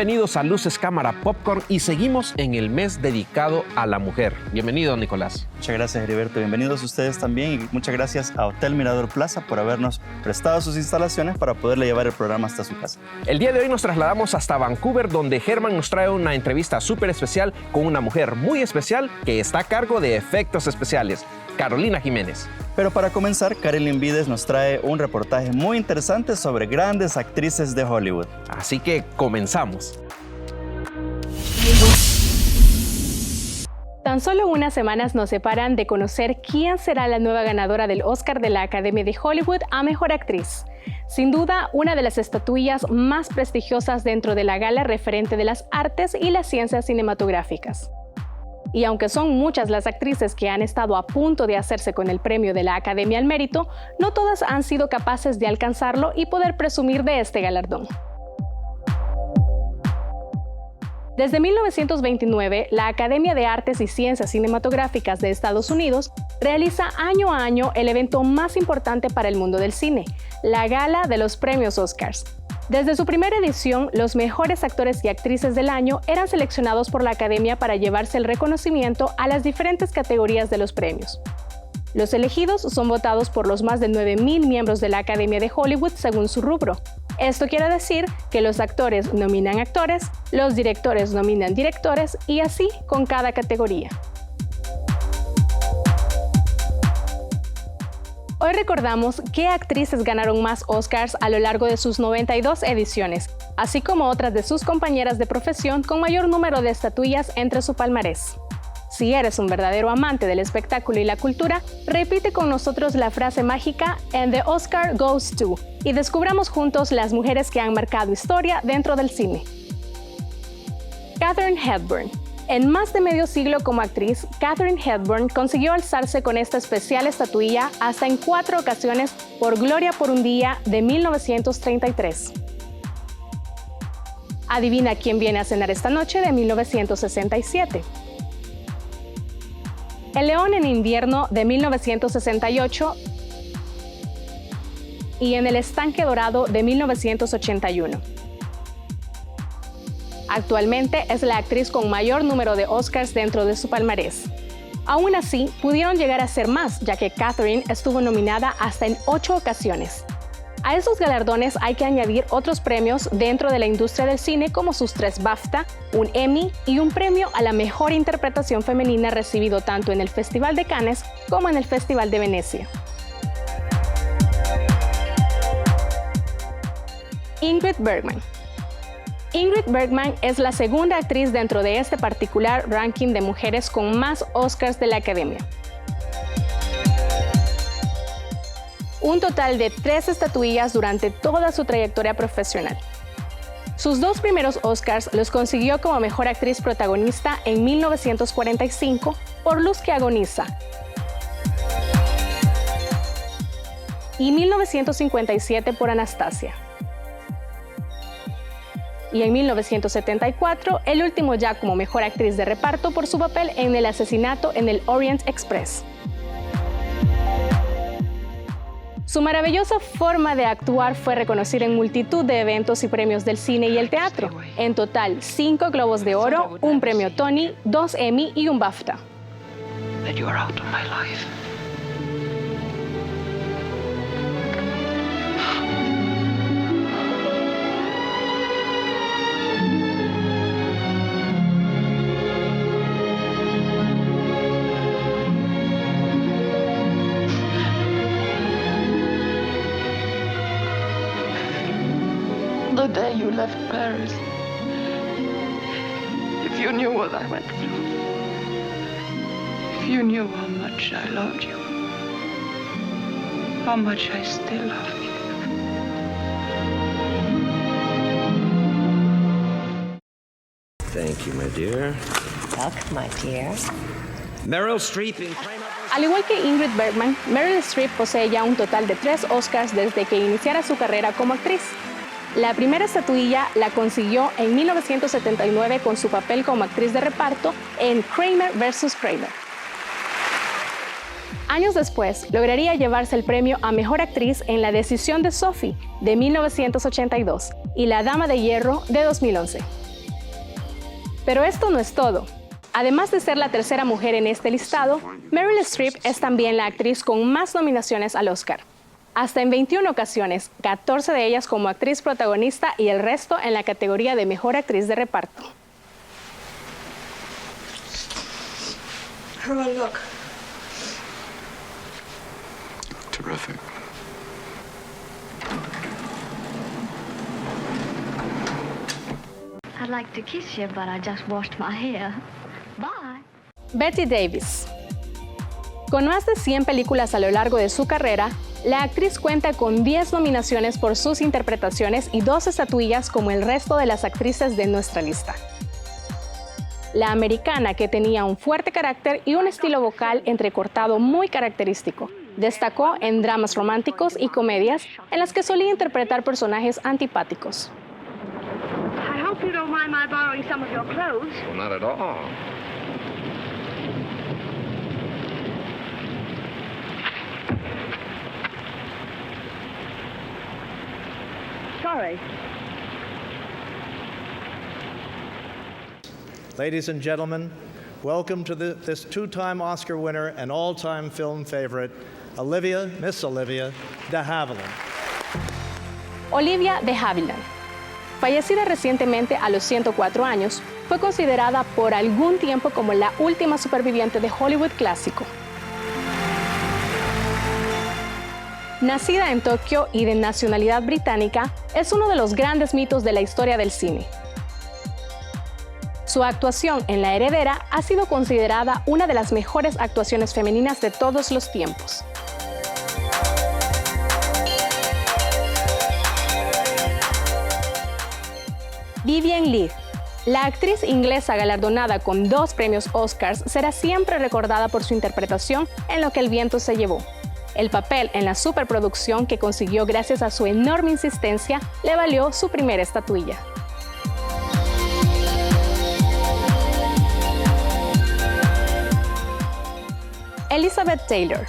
Bienvenidos a Luces, Cámara, Popcorn y seguimos en el mes dedicado a la mujer. Bienvenido, Nicolás. Muchas gracias, Heriberto. Bienvenidos ustedes también y muchas gracias a Hotel Mirador Plaza por habernos prestado sus instalaciones para poderle llevar el programa hasta su casa. El día de hoy nos trasladamos hasta Vancouver, donde Germán nos trae una entrevista súper especial con una mujer muy especial que está a cargo de efectos especiales, Carolina Jiménez. Pero para comenzar, Carolyn Vides nos trae un reportaje muy interesante sobre grandes actrices de Hollywood. Así que comenzamos. Tan solo unas semanas nos separan de conocer quién será la nueva ganadora del Oscar de la Academia de Hollywood a Mejor Actriz. Sin duda, una de las estatuillas más prestigiosas dentro de la gala referente de las artes y las ciencias cinematográficas. Y aunque son muchas las actrices que han estado a punto de hacerse con el premio de la Academia al Mérito, no todas han sido capaces de alcanzarlo y poder presumir de este galardón. Desde 1929, la Academia de Artes y Ciencias Cinematográficas de Estados Unidos realiza año a año el evento más importante para el mundo del cine, la Gala de los Premios Oscars. Desde su primera edición, los mejores actores y actrices del año eran seleccionados por la Academia para llevarse el reconocimiento a las diferentes categorías de los premios. Los elegidos son votados por los más de 9,000 miembros de la Academia de Hollywood según su rubro. Esto quiere decir que los actores nominan actores, los directores nominan directores y así con cada categoría. Hoy recordamos qué actrices ganaron más Oscars a lo largo de sus 92 ediciones, así como otras de sus compañeras de profesión con mayor número de estatuillas entre su palmarés. Si eres un verdadero amante del espectáculo y la cultura, repite con nosotros la frase mágica "And the Oscar goes to" y descubramos juntos las mujeres que han marcado historia dentro del cine. Katharine Hepburn. En más de medio siglo como actriz, Katharine Hepburn consiguió alzarse con esta especial estatuilla hasta en 4 ocasiones por Gloria por un día de 1933. Adivina quién viene a cenar esta noche de 1967. El León en invierno de 1968 y En el estanque dorado de 1981. Actualmente es la actriz con mayor número de Oscars dentro de su palmarés. Aún así, pudieron llegar a ser más, ya que Katharine estuvo nominada hasta en 8 ocasiones. A esos galardones hay que añadir otros premios dentro de la industria del cine como sus 3 BAFTA, un Emmy y un premio a la mejor interpretación femenina recibido tanto en el Festival de Cannes como en el Festival de Venecia. Ingrid Bergman. Ingrid Bergman es la segunda actriz dentro de este particular ranking de mujeres con más Oscars de la Academia. Un total de 3 estatuillas durante toda su trayectoria profesional. Sus 2 primeros Oscars los consiguió como mejor actriz protagonista en 1945 por Luz que agoniza y 1957 por Anastasia. Y en 1974, el último ya como mejor actriz de reparto por su papel en el asesinato en el Orient Express. Su maravillosa forma de actuar fue reconocida en multitud de eventos y premios del cine y el teatro. En total, 5 Globos de Oro, un premio Tony, 2 Emmy y un BAFTA. The day you left Paris, if you knew what I went through, if you knew how much I loved you, how much I still love you. Thank you, my dear. Welcome, my dear. Meryl Streep in Kramer. Al igual que Ingrid Bergman, Meryl Streep posee ya un total de 3 Oscars desde que iniciara su carrera como actriz. La primera estatuilla la consiguió en 1979 con su papel como actriz de reparto en Kramer vs. Kramer. Años después, lograría llevarse el premio a Mejor Actriz en La Decisión de Sophie, de 1982, y La Dama de Hierro, de 2011. Pero esto no es todo. Además de ser la tercera mujer en este listado, Meryl Streep es también la actriz con más nominaciones al Oscar. Hasta en 21 ocasiones, 14 de ellas como actriz protagonista y el resto en la categoría de mejor actriz de reparto. Herman, look. Terrific. I'd like to kiss you, but I just washed my hair. Bye. Bette Davis. Con más de 100 películas a lo largo de su carrera, la actriz cuenta con 10 nominaciones por sus interpretaciones y 2 estatuillas como el resto de las actrices de nuestra lista. La americana, que tenía un fuerte carácter y un estilo vocal entrecortado muy característico, destacó en dramas románticos y comedias en las que solía interpretar personajes antipáticos. I hope you don't mind my borrowing some of your clothes. Well, not at all. Sorry. Ladies and gentlemen, welcome to this two-time Oscar winner and all-time film favorite, Miss Olivia de Havilland. Olivia de Havilland. Fallecida recientemente a los 104 años, fue considerada por algún tiempo como la última superviviente de Hollywood clásico. Nacida en Tokio y de nacionalidad británica, es uno de los grandes mitos de la historia del cine. Su actuación en La Heredera ha sido considerada una de las mejores actuaciones femeninas de todos los tiempos. Vivien Leigh. La actriz inglesa galardonada con 2 premios Oscars será siempre recordada por su interpretación en Lo que el viento se llevó. El papel en la superproducción que consiguió gracias a su enorme insistencia le valió su primera estatuilla. Elizabeth Taylor.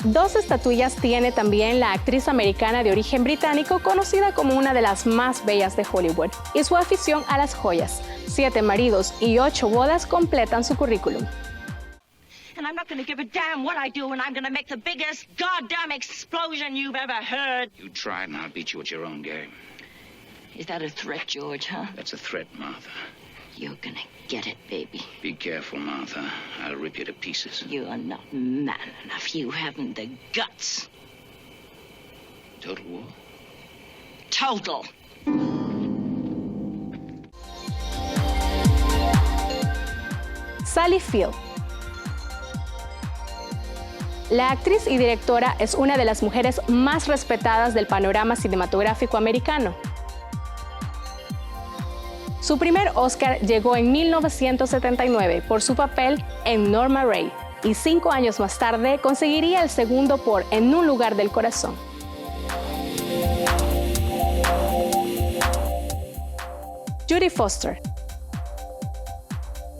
2 estatuillas tiene también la actriz americana de origen británico, conocida como una de las más bellas de Hollywood, y su afición a las joyas. 7 maridos y 8 bodas completan su currículum. And I'm not going to give a damn what I do, and I'm going to make the biggest goddamn explosion you've ever heard. You try and I'll beat you at your own game. Is that a threat, George, huh? That's a threat, Martha. You're going to get it, baby. Be careful, Martha. I'll rip you to pieces. You're not man enough. You haven't the guts. Total war? Total. Sally Field. La actriz y directora es una de las mujeres más respetadas del panorama cinematográfico americano. Su primer Oscar llegó en 1979 por su papel en Norma Rae, y 5 años más tarde conseguiría el segundo por En un lugar del corazón. Judy Foster.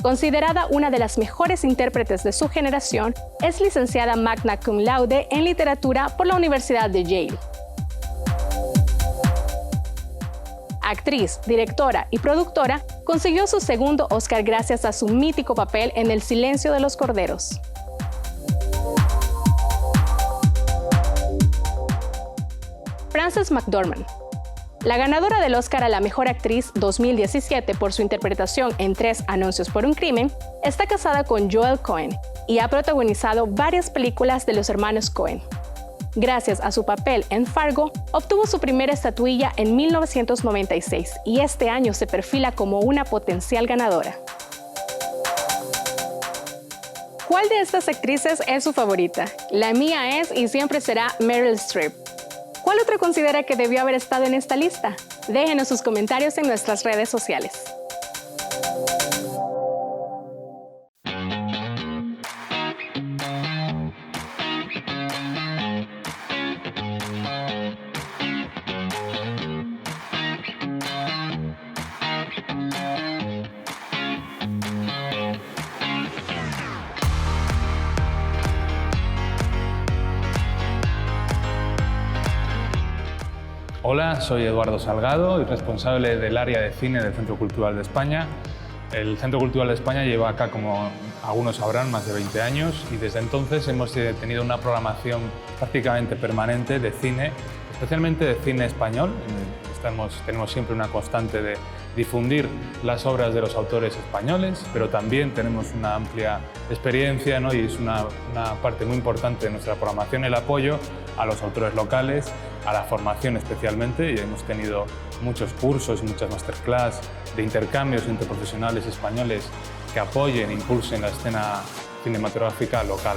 Considerada una de las mejores intérpretes de su generación, es licenciada magna cum laude en literatura por la Universidad de Yale. Actriz, directora y productora, consiguió su segundo Oscar gracias a su mítico papel en El silencio de los corderos. Frances McDormand. La ganadora del Oscar a la Mejor Actriz 2017 por su interpretación en 3 anuncios por un crimen, está casada con Joel Cohen y ha protagonizado varias películas de los hermanos Cohen. Gracias a su papel en Fargo, obtuvo su primera estatuilla en 1996 y este año se perfila como una potencial ganadora. ¿Cuál de estas actrices es su favorita? La mía es y siempre será Meryl Streep. ¿Cuál otra considera que debió haber estado en esta lista? Déjenos sus comentarios en nuestras redes sociales. Hola, soy Eduardo Salgado y responsable del área de cine del Centro Cultural de España. El Centro Cultural de España lleva acá, como algunos sabrán, más de 20 años y desde entonces hemos tenido una programación prácticamente permanente de cine, especialmente de cine español. Tenemos siempre una constante de difundir las obras de los autores españoles, pero también tenemos una amplia experiencia, ¿no? Y es una parte muy importante de nuestra programación el apoyo a los autores locales, a la formación especialmente, y hemos tenido muchos cursos y muchas masterclass de intercambios entre profesionales españoles que apoyen e impulsen la escena cinematográfica local.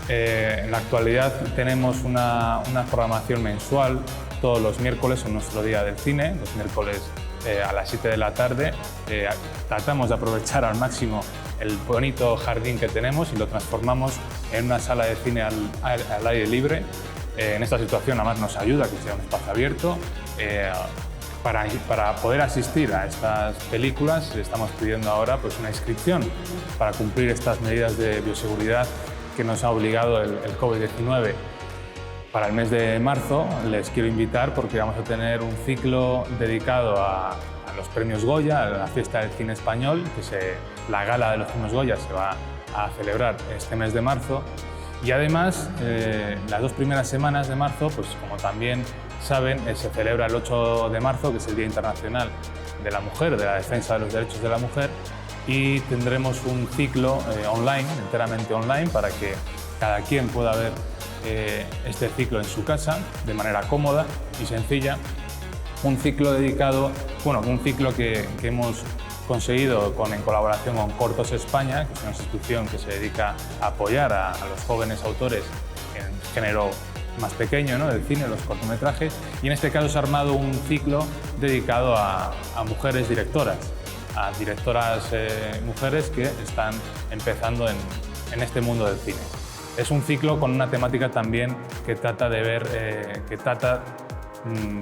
En la actualidad tenemos una programación mensual todos los miércoles en nuestro día del cine, los miércoles a las 7 de la tarde. Tratamos de aprovechar al máximo el bonito jardín que tenemos y lo transformamos en una sala de cine al aire libre. En esta situación además nos ayuda que sea un espacio abierto. Para poder asistir a estas películas estamos pidiendo ahora pues, una inscripción para cumplir estas medidas de bioseguridad que nos ha obligado el COVID-19. Para el mes de marzo les quiero invitar porque vamos a tener un ciclo dedicado a los premios Goya, a la fiesta del cine español, la gala de los premios Goya se va a celebrar este mes de marzo. Y además, las 2 primeras semanas de marzo, pues como también saben, se celebra el 8 de marzo, que es el Día Internacional de la Mujer, de la defensa de los derechos de la mujer, y tendremos un ciclo online, enteramente online, para que cada quien pueda ver este ciclo en su casa, de manera cómoda y sencilla. Un ciclo dedicado, un ciclo que hemos conseguido en colaboración con Cortos España, que es una institución que se dedica a apoyar a los jóvenes autores en género más pequeño, ¿no? Del cine, los cortometrajes, y en este caso se ha armado un ciclo dedicado a mujeres directoras, a directoras mujeres que están empezando en este mundo del cine. Es un ciclo con una temática también que trata de ver,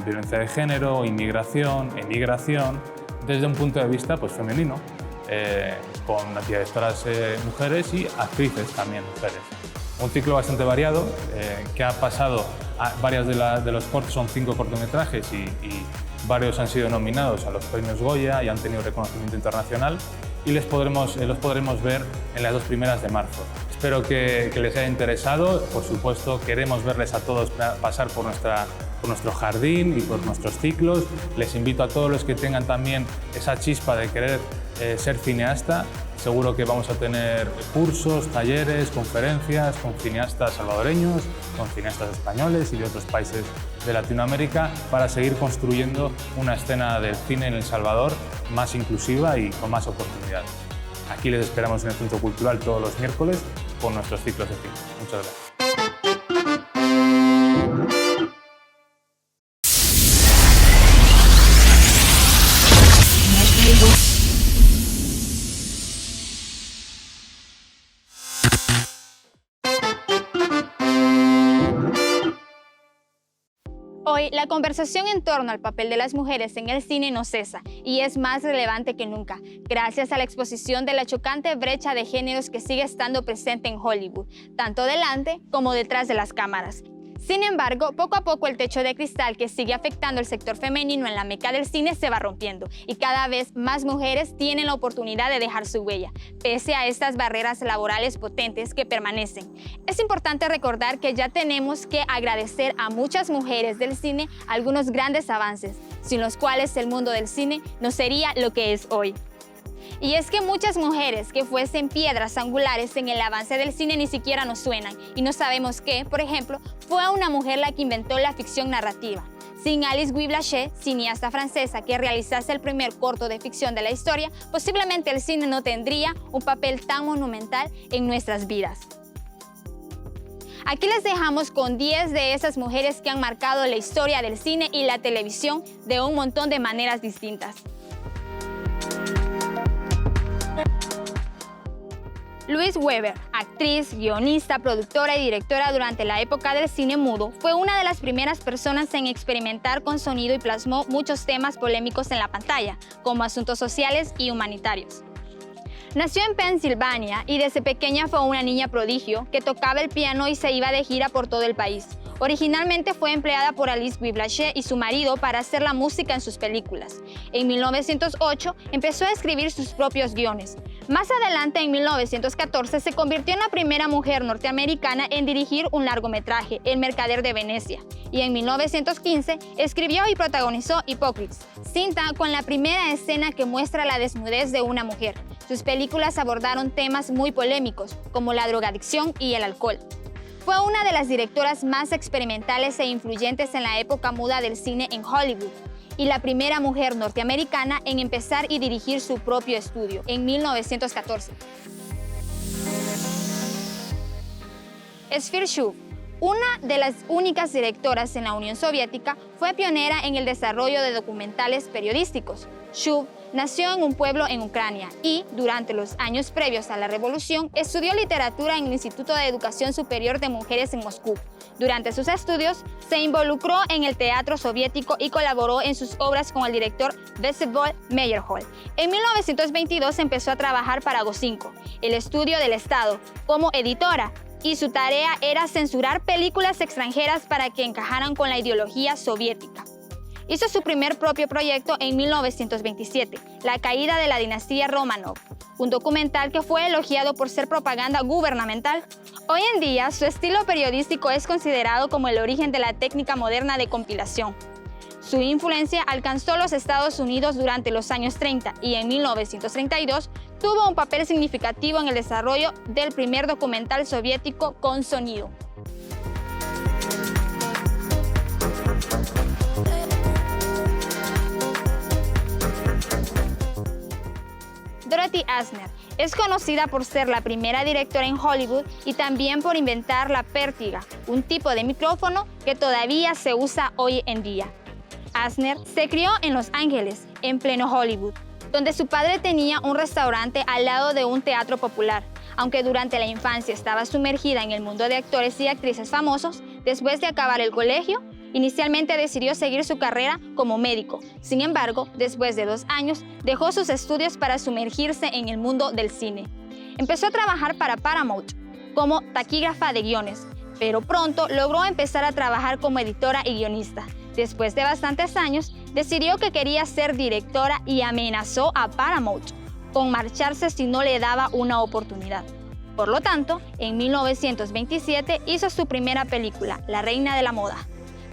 violencia de género, inmigración, emigración, desde un punto de vista pues, femenino, con directoras mujeres y actrices también mujeres. Un ciclo bastante variado que ha pasado a varias de los cortos, son 5 cortometrajes y varios han sido nominados a los premios Goya y han tenido reconocimiento internacional y los podremos ver en las 2 primeras de marzo. Espero que les haya interesado. Por supuesto, queremos verles a todos pasar por nuestro jardín y por nuestros ciclos. Les invito a todos los que tengan también esa chispa de querer ser cineasta. Seguro que vamos a tener cursos, talleres, conferencias con cineastas salvadoreños, con cineastas españoles y de otros países de Latinoamérica para seguir construyendo una escena del cine en El Salvador más inclusiva y con más oportunidades. Aquí les esperamos en el Centro Cultural todos los miércoles con nuestros ciclos de cine. Muchas gracias. Hoy, la conversación en torno al papel de las mujeres en el cine no cesa y es más relevante que nunca, gracias a la exposición de la chocante brecha de géneros que sigue estando presente en Hollywood, tanto delante como detrás de las cámaras. Sin embargo, poco a poco el techo de cristal que sigue afectando el sector femenino en la meca del cine se va rompiendo y cada vez más mujeres tienen la oportunidad de dejar su huella, pese a estas barreras laborales potentes que permanecen. Es importante recordar que ya tenemos que agradecer a muchas mujeres del cine algunos grandes avances, sin los cuales el mundo del cine no sería lo que es hoy. Y es que muchas mujeres que fuesen piedras angulares en el avance del cine ni siquiera nos suenan y no sabemos que, por ejemplo, fue una mujer la que inventó la ficción narrativa. Sin Alice Guy Blaché, cineasta francesa que realizase el primer corto de ficción de la historia, posiblemente el cine no tendría un papel tan monumental en nuestras vidas. Aquí les dejamos con 10 de esas mujeres que han marcado la historia del cine y la televisión de un montón de maneras distintas. Louise Weber, actriz, guionista, productora y directora durante la época del cine mudo, fue una de las primeras personas en experimentar con sonido y plasmó muchos temas polémicos en la pantalla, como asuntos sociales y humanitarios. Nació en Pensilvania y desde pequeña fue una niña prodigio que tocaba el piano y se iba de gira por todo el país. Originalmente fue empleada por Alice Guy Blaché y su marido para hacer la música en sus películas. En 1908 empezó a escribir sus propios guiones. Más adelante, en 1914, se convirtió en la primera mujer norteamericana en dirigir un largometraje, El mercader de Venecia. Y en 1915 escribió y protagonizó Hypocrites, cinta con la primera escena que muestra la desnudez de una mujer. Sus películas abordaron temas muy polémicos, como la drogadicción y el alcohol. Fue una de las directoras más experimentales e influyentes en la época muda del cine en Hollywood, y la primera mujer norteamericana en empezar y dirigir su propio estudio, en 1914. Sfir Shuv, una de las únicas directoras en la Unión Soviética, fue pionera en el desarrollo de documentales periodísticos. Shuv nació en un pueblo en Ucrania y, durante los años previos a la revolución, estudió literatura en el Instituto de Educación Superior de Mujeres en Moscú. Durante sus estudios, se involucró en el teatro soviético y colaboró en sus obras con el director Vsevolod Meyerhold. En 1922 empezó a trabajar para Gocinco, el estudio del Estado, como editora, y su tarea era censurar películas extranjeras para que encajaran con la ideología soviética. Hizo su primer propio proyecto en 1927, La caída de la dinastía Romanov, un documental que fue elogiado por ser propaganda gubernamental. Hoy en día, su estilo periodístico es considerado como el origen de la técnica moderna de compilación. Su influencia alcanzó los Estados Unidos durante los años 30 y en 1932 tuvo un papel significativo en el desarrollo del primer documental soviético con sonido. Dorothy Asner es conocida por ser la primera directora en Hollywood y también por inventar la pértiga, un tipo de micrófono que todavía se usa hoy en día. Asner se crió en Los Ángeles, en pleno Hollywood, donde su padre tenía un restaurante al lado de un teatro popular. Aunque durante la infancia estaba sumergida en el mundo de actores y actrices famosos, después de acabar el colegio, inicialmente decidió seguir su carrera como médico. Sin embargo, después de 2 años, dejó sus estudios para sumergirse en el mundo del cine. Empezó a trabajar para Paramount como taquígrafa de guiones, pero pronto logró empezar a trabajar como editora y guionista. Después de bastantes años, decidió que quería ser directora y amenazó a Paramount con marcharse si no le daba una oportunidad. Por lo tanto, en 1927 hizo su primera película, La reina de la moda.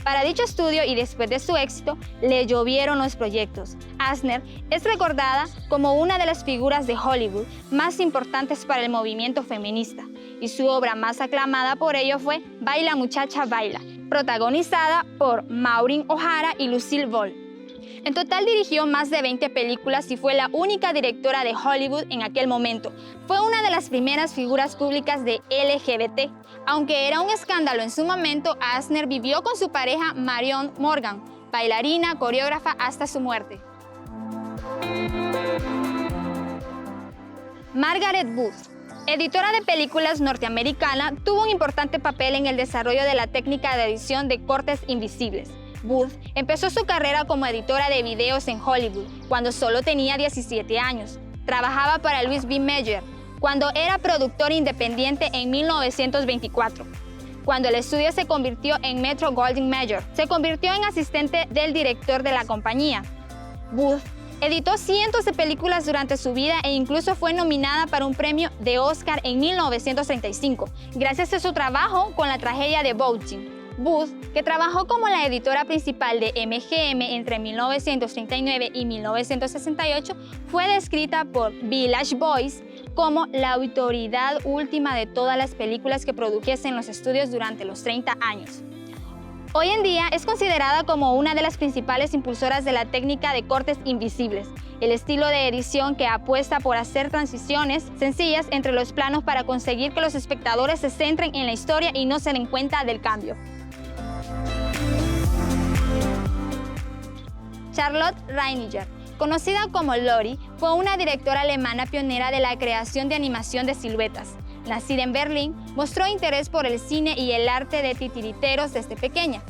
Para dicho estudio y después de su éxito, le llovieron los proyectos. Asner es recordada como una de las figuras de Hollywood más importantes para el movimiento feminista, y su obra más aclamada por ello fue Baila muchacha baila, protagonizada por Maureen O'Hara y Lucille Ball. En total dirigió más de 20 películas y fue la única directora de Hollywood en aquel momento. Fue una de las primeras figuras públicas de LGBT. Aunque era un escándalo en su momento, Asner vivió con su pareja Marion Morgan, bailarina, coreógrafa hasta su muerte. Margaret Booth, editora de películas norteamericana, tuvo un importante papel en el desarrollo de la técnica de edición de cortes invisibles. Booth empezó su carrera como editora de videos en Hollywood cuando solo tenía 17 años. Trabajaba para Louis B. Mayer cuando era productor independiente en 1924. Cuando el estudio se convirtió en Metro-Goldwyn-Mayer, se convirtió en asistente del director de la compañía. Booth editó cientos de películas durante su vida e incluso fue nominada para un premio de Oscar en 1935, gracias a su trabajo con la tragedia de Bourdain. Booth, que trabajó como la editora principal de MGM entre 1939 y 1968, fue descrita por Village Voice como la autoridad última de todas las películas que produjese en los estudios durante los 30 años. Hoy en día es considerada como una de las principales impulsoras de la técnica de cortes invisibles, el estilo de edición que apuesta por hacer transiciones sencillas entre los planos para conseguir que los espectadores se centren en la historia y no se den cuenta del cambio. Charlotte Reiniger, conocida como Lori, fue una directora alemana pionera de la creación de animación de siluetas. Nacida en Berlín, mostró interés por el cine y el arte de titiriteros desde pequeña.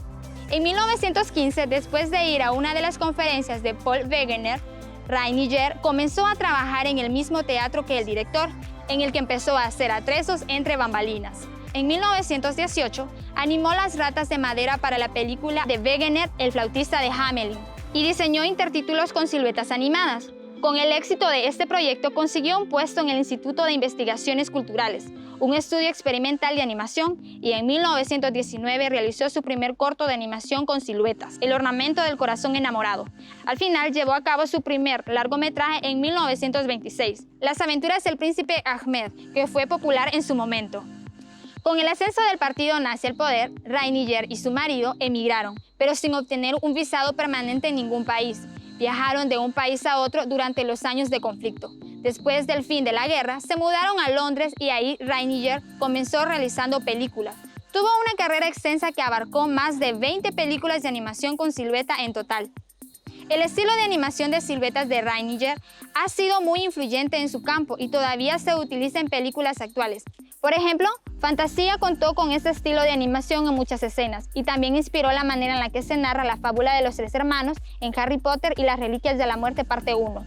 En 1915, después de ir a una de las conferencias de Paul Wegener, Reiniger comenzó a trabajar en el mismo teatro que el director, en el que empezó a hacer atrezos entre bambalinas. en 1918, animó las ratas de madera para la película de Wegener, el flautista de Hamelin, y diseñó intertítulos con siluetas animadas. Con el éxito de este proyecto, consiguió un puesto en el Instituto de Investigaciones Culturales, un estudio experimental de animación, y en 1919 realizó su primer corto de animación con siluetas, El ornamento del corazón enamorado. Al final llevó a cabo su primer largometraje en 1926, Las aventuras del príncipe Ahmed, que fue popular en su momento. Con el ascenso del partido nazi al poder, Reininger y su marido emigraron, pero sin obtener un visado permanente en ningún país. Viajaron de un país a otro durante los años de conflicto. Después del fin de la guerra, se mudaron a Londres y ahí Reininger comenzó realizando películas. Tuvo una carrera extensa que abarcó más de 20 películas de animación con silueta en total. El estilo de animación de siluetas de Reininger ha sido muy influyente en su campo y todavía se utiliza en películas actuales. Por ejemplo, Fantasía contó con este estilo de animación en muchas escenas y también inspiró la manera en la que se narra la fábula de los 3 hermanos en Harry Potter y las Reliquias de la Muerte parte 1.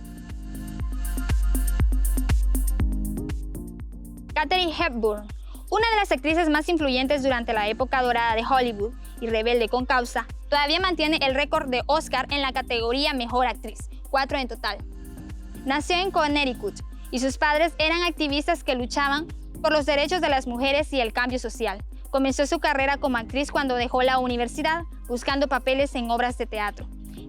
Katharine Hepburn, una de las actrices más influyentes durante la época dorada de Hollywood y rebelde con causa, todavía mantiene el récord de Oscar en la categoría Mejor Actriz, 4 en total. Nació en Connecticut y sus padres eran activistas que luchaban por los derechos de las mujeres y el cambio social. Comenzó su carrera como actriz cuando dejó la universidad, buscando papeles en obras de teatro.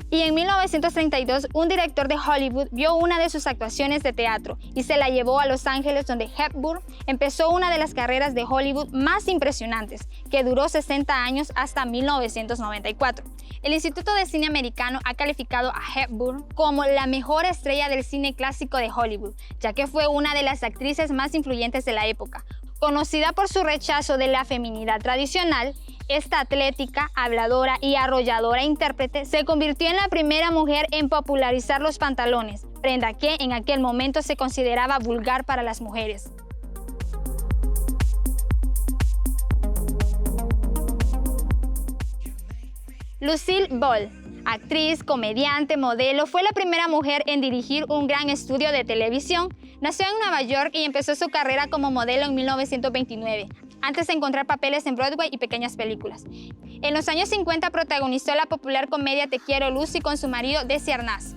Y en 1932, un director de Hollywood vio una de sus actuaciones de teatro y se la llevó a Los Ángeles, donde Hepburn empezó una de las carreras de Hollywood más impresionantes, que duró 60 años hasta 1994. El Instituto de Cine Americano ha calificado a Hepburn como la mejor estrella del cine clásico de Hollywood, ya que fue una de las actrices más influyentes de la época. Conocida por su rechazo de la feminidad tradicional, esta atlética, habladora y arrolladora intérprete se convirtió en la primera mujer en popularizar los pantalones, prenda que en aquel momento se consideraba vulgar para las mujeres. Lucille Ball, actriz, comediante, modelo, fue la primera mujer en dirigir un gran estudio de televisión. Nació en Nueva York y empezó su carrera como modelo en 1929, antes de encontrar papeles en Broadway y pequeñas películas. En los años 50 protagonizó la popular comedia Te quiero Lucy con su marido Desi Arnaz.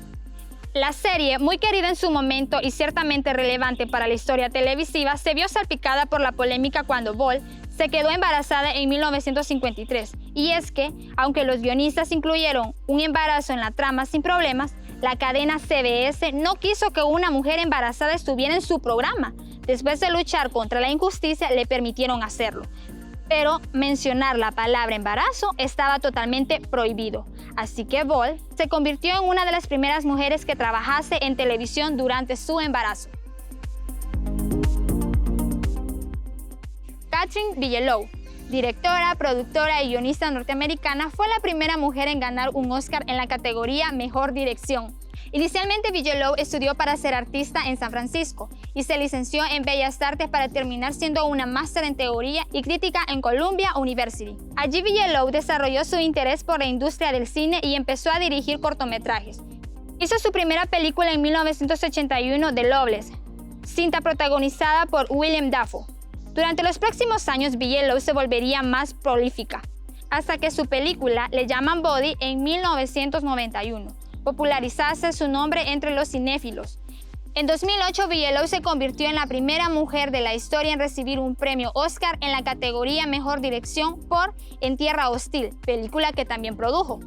La serie, muy querida en su momento y ciertamente relevante para la historia televisiva, se vio salpicada por la polémica cuando Ball se quedó embarazada en 1953. Y es que, aunque los guionistas incluyeron un embarazo en la trama sin problemas, la cadena CBS no quiso que una mujer embarazada estuviera en su programa. Después de luchar contra la injusticia, le permitieron hacerlo. Pero mencionar la palabra embarazo estaba totalmente prohibido. Así que Ball se convirtió en una de las primeras mujeres que trabajase en televisión durante su embarazo. Kathryn Bigelow, directora, productora y guionista norteamericana, fue la primera mujer en ganar un Oscar en la categoría Mejor Dirección. Inicialmente Bigelow estudió para ser artista en San Francisco y se licenció en Bellas Artes para terminar siendo una máster en teoría y crítica en Columbia University. Allí Bigelow desarrolló su interés por la industria del cine y empezó a dirigir cortometrajes. Hizo su primera película en 1981, The Loveless, cinta protagonizada por William Dafoe. Durante los próximos años, Bigelow se volvería más prolífica, hasta que su película Le llaman Body en 1991 popularizase su nombre entre los cinéfilos. En 2008, Bigelow se convirtió en la primera mujer de la historia en recibir un premio Oscar en la categoría Mejor Dirección por En Tierra Hostil, película que también produjo.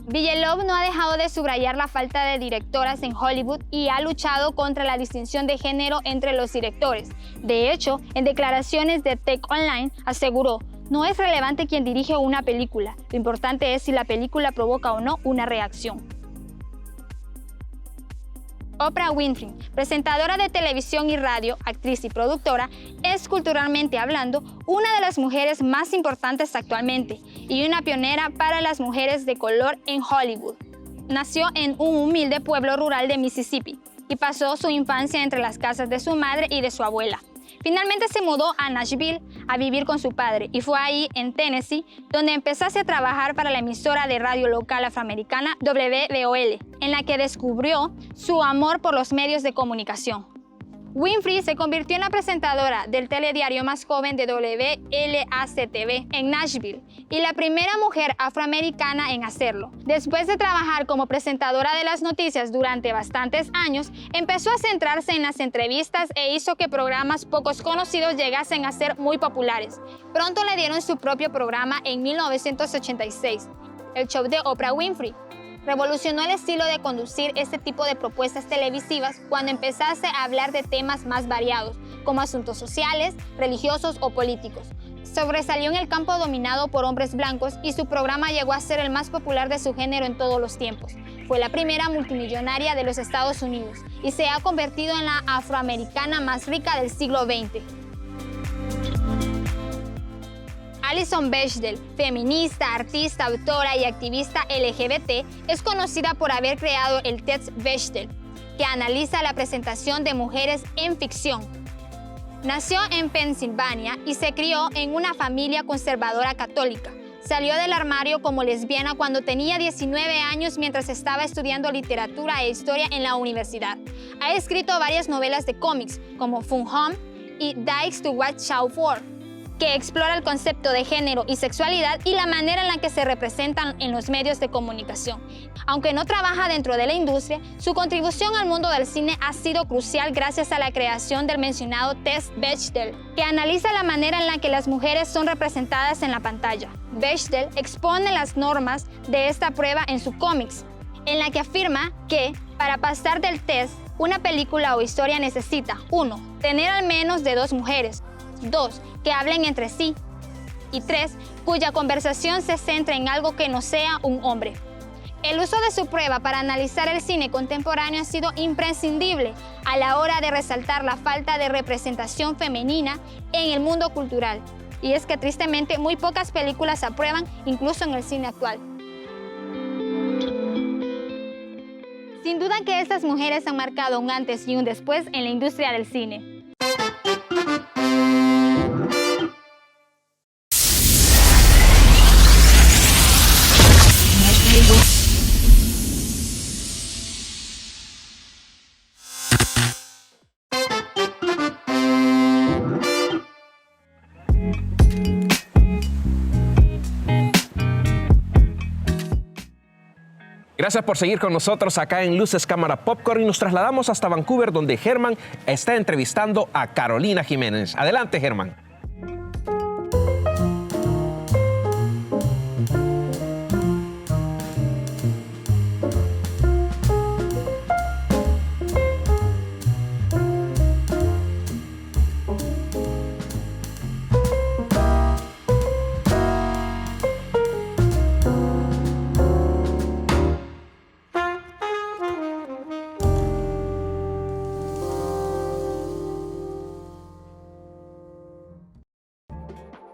Bigelow no ha dejado de subrayar la falta de directoras en Hollywood y ha luchado contra la distinción de género entre los directores. De hecho, en declaraciones de Tech Online aseguró: "No es relevante quién dirige una película, lo importante es si la película provoca o no una reacción". Oprah Winfrey, presentadora de televisión y radio, actriz y productora, es, culturalmente hablando, una de las mujeres más importantes actualmente y una pionera para las mujeres de color en Hollywood. Nació en un humilde pueblo rural de Mississippi y pasó su infancia entre las casas de su madre y de su abuela. Finalmente se mudó a Nashville a vivir con su padre y fue ahí, en Tennessee, donde empezase a trabajar para la emisora de radio local afroamericana WBOL, en la que descubrió su amor por los medios de comunicación. Winfrey se convirtió en la presentadora del telediario más joven de WLAC-TV en Nashville y la primera mujer afroamericana en hacerlo. Después de trabajar como presentadora de las noticias durante bastantes años, empezó a centrarse en las entrevistas e hizo que programas pocos conocidos llegasen a ser muy populares. Pronto le dieron su propio programa en 1986, el show de Oprah Winfrey. Revolucionó el estilo de conducir este tipo de propuestas televisivas cuando empezase a hablar de temas más variados, como asuntos sociales, religiosos o políticos. Sobresalió en el campo dominado por hombres blancos y su programa llegó a ser el más popular de su género en todos los tiempos. Fue la primera multimillonaria de los Estados Unidos y se ha convertido en la afroamericana más rica del siglo XX. Alison Bechdel, feminista, artista, autora y activista LGBT, es conocida por haber creado el test Bechdel, que analiza la presentación de mujeres en ficción. Nació en Pensilvania y se crió en una familia conservadora católica. Salió del armario como lesbiana cuando tenía 19 años mientras estaba estudiando literatura e historia en la universidad. Ha escrito varias novelas de cómics como Fun Home y Dykes to Watch Out For, que explora el concepto de género y sexualidad y la manera en la que se representan en los medios de comunicación. Aunque no trabaja dentro de la industria, su contribución al mundo del cine ha sido crucial gracias a la creación del mencionado test Bechdel, que analiza la manera en la que las mujeres son representadas en la pantalla. Bechdel expone las normas de esta prueba en su cómics, en la que afirma que, para pasar del test, una película o historia necesita 1. Tener al menos de 2 mujeres, 2. Que hablen entre sí, y 3. Cuya conversación se centre en algo que no sea un hombre. El uso de su prueba para analizar el cine contemporáneo ha sido imprescindible a la hora de resaltar la falta de representación femenina en el mundo cultural. Y es que tristemente muy pocas películas aprueban, incluso en el cine actual. Sin duda que estas mujeres han marcado un antes y un después en la industria del cine. Gracias por seguir con nosotros acá en Luces, Cámara, Popcorn y nos trasladamos hasta Vancouver donde Germán está entrevistando a Carolina Jiménez. Adelante, Germán.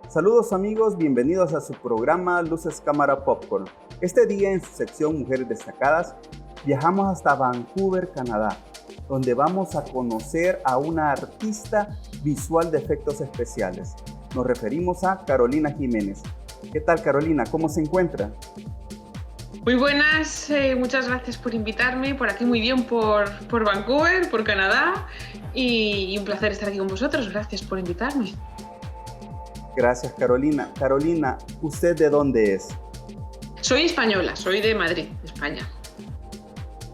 Saludos amigos, bienvenidos a su programa Luces, Cámara, Popcorn. Este día en su sección Mujeres Destacadas viajamos hasta Vancouver, Canadá, donde vamos a conocer a una artista visual de efectos especiales. Nos referimos a Carolina Jiménez. ¿Qué tal, Carolina? ¿Cómo se encuentra? Muy buenas, muchas gracias por invitarme, por aquí muy bien por Vancouver, por Canadá, y un placer estar aquí con vosotros. Gracias por invitarme. Gracias, Carolina. Carolina, ¿usted de dónde es? Soy española, soy de Madrid, España.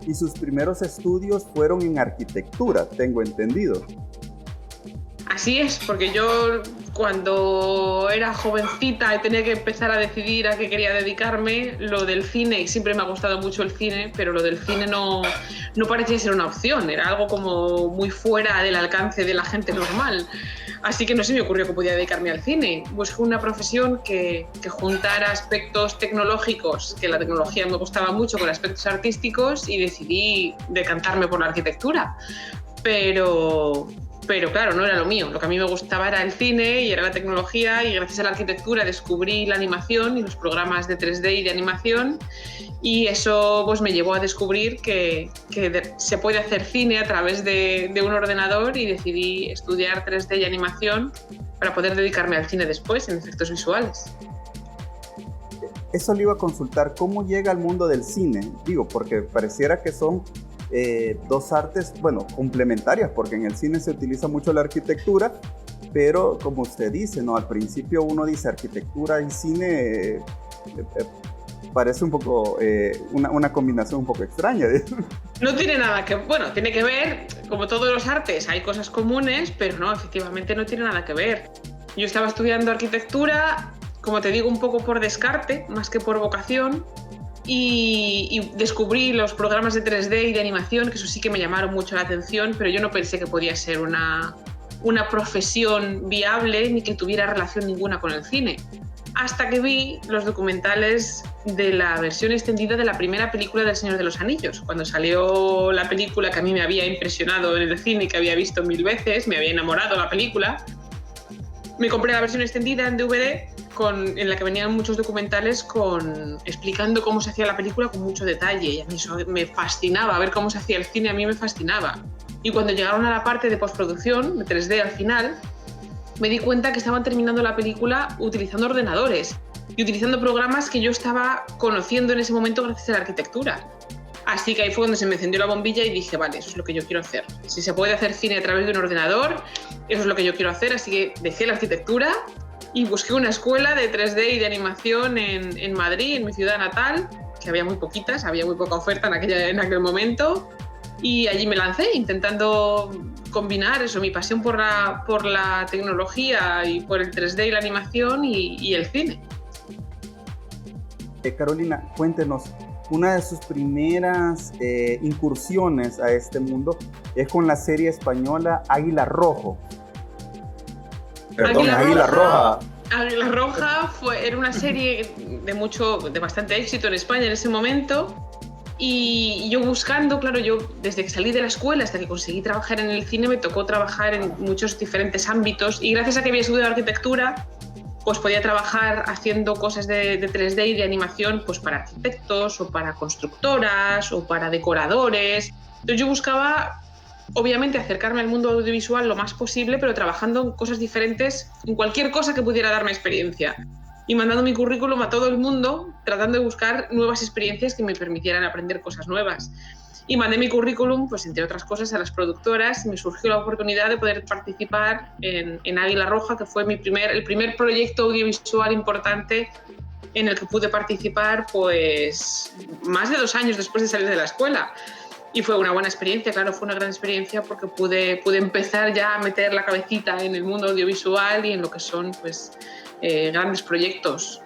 Y sus primeros estudios fueron en arquitectura, tengo entendido. Así es, porque yo cuando era jovencita y tenía que empezar a decidir a qué quería dedicarme, lo del cine, y siempre me ha gustado mucho el cine, pero lo del cine no parecía ser una opción, era algo como muy fuera del alcance de la gente normal. Así que no se me ocurrió que podía dedicarme al cine. Busqué una profesión que juntara aspectos tecnológicos, que la tecnología me gustaba mucho, con aspectos artísticos, y decidí decantarme por la arquitectura. Pero claro, no era lo mío. Lo que a mí me gustaba era el cine y era la tecnología, y gracias a la arquitectura descubrí la animación y los programas de 3D y de animación, y eso pues me llevó a descubrir que se puede hacer cine a través de un ordenador, y decidí estudiar 3D y animación para poder dedicarme al cine después en efectos visuales. Eso le iba a consultar, ¿cómo llega al mundo del cine? Digo, porque pareciera que son dos artes, bueno, complementarias, porque en el cine se utiliza mucho la arquitectura, pero como usted dice, ¿no? Al principio uno dice arquitectura y cine, parece un poco una combinación un poco extraña. No tiene nada que... Bueno, tiene que ver, como todos los artes, hay cosas comunes, pero no, efectivamente no tiene nada que ver. Yo estaba estudiando arquitectura, como te digo, un poco por descarte, más que por vocación, y descubrí los programas de 3D y de animación, que eso sí que me llamaron mucho la atención, pero yo no pensé que podía ser una profesión viable ni que tuviera relación ninguna con el cine. Hasta que vi los documentales de la versión extendida de la primera película del Señor de los Anillos. Cuando salió la película que a mí me había impresionado en el cine, que había visto 1000 veces, me había enamorado la película, me compré la versión extendida en DVD en la que venían muchos documentales explicando cómo se hacía la película con mucho detalle. Y a mí eso me fascinaba, ver cómo se hacía el cine a mí me fascinaba. Y cuando llegaron a la parte de postproducción, de 3D al final, me di cuenta que estaban terminando la película utilizando ordenadores y utilizando programas que yo estaba conociendo en ese momento gracias a la arquitectura. Así que ahí fue donde se me encendió la bombilla y dije, vale, eso es lo que yo quiero hacer. Si se puede hacer cine a través de un ordenador, eso es lo que yo quiero hacer. Así que dejé la arquitectura y busqué una escuela de 3D y de animación en Madrid, en mi ciudad natal, que había muy poquitas, había muy poca oferta en aquel momento. Y allí me lancé intentando combinar eso, mi pasión por la tecnología y por el 3D y la animación y el cine. Carolina, cuéntenos, una de sus primeras incursiones a este mundo es con la serie española Águila Rojo. Perdón, Águila Roja. Águila Roja era una serie de bastante éxito en España en ese momento. Y yo buscando, claro, yo desde que salí de la escuela hasta que conseguí trabajar en el cine me tocó trabajar en muchos diferentes ámbitos y gracias a que había estudiado arquitectura pues podía trabajar haciendo cosas de 3D y de animación pues para arquitectos o para constructoras o para decoradores. Entonces yo buscaba obviamente acercarme al mundo audiovisual lo más posible, pero trabajando en cosas diferentes, en cualquier cosa que pudiera darme experiencia. Y mandando mi currículum a todo el mundo, tratando de buscar nuevas experiencias que me permitieran aprender cosas nuevas. Y mandé mi currículum, pues entre otras cosas, a las productoras y me surgió la oportunidad de poder participar en Águila Roja, que fue el primer proyecto audiovisual importante en el que pude participar pues más de 2 años después de salir de la escuela. Y fue una buena experiencia, claro, fue una gran experiencia porque pude empezar ya a meter la cabecita en el mundo audiovisual y en lo que son pues grandes proyectos.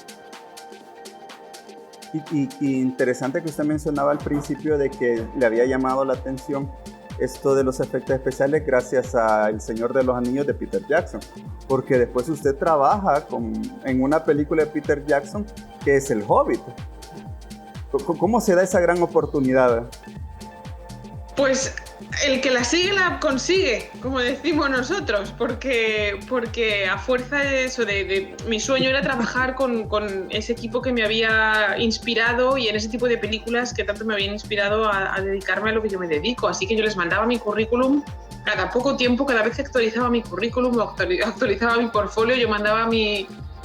Y interesante que usted mencionaba al principio de que le había llamado la atención esto de los efectos especiales gracias a El Señor de los Anillos de Peter Jackson, porque después usted trabaja en una película de Peter Jackson que es El Hobbit. ¿Cómo se da esa gran oportunidad? Pues el que la sigue la consigue, como decimos nosotros, porque a fuerza de eso, mi sueño era trabajar con ese equipo que me había inspirado y en ese tipo de películas que tanto me habían inspirado a dedicarme a lo que yo me dedico. Así que yo les mandaba mi currículum cada poco tiempo, cada vez que actualizaba mi currículum o actualizaba mi portfolio, yo mandaba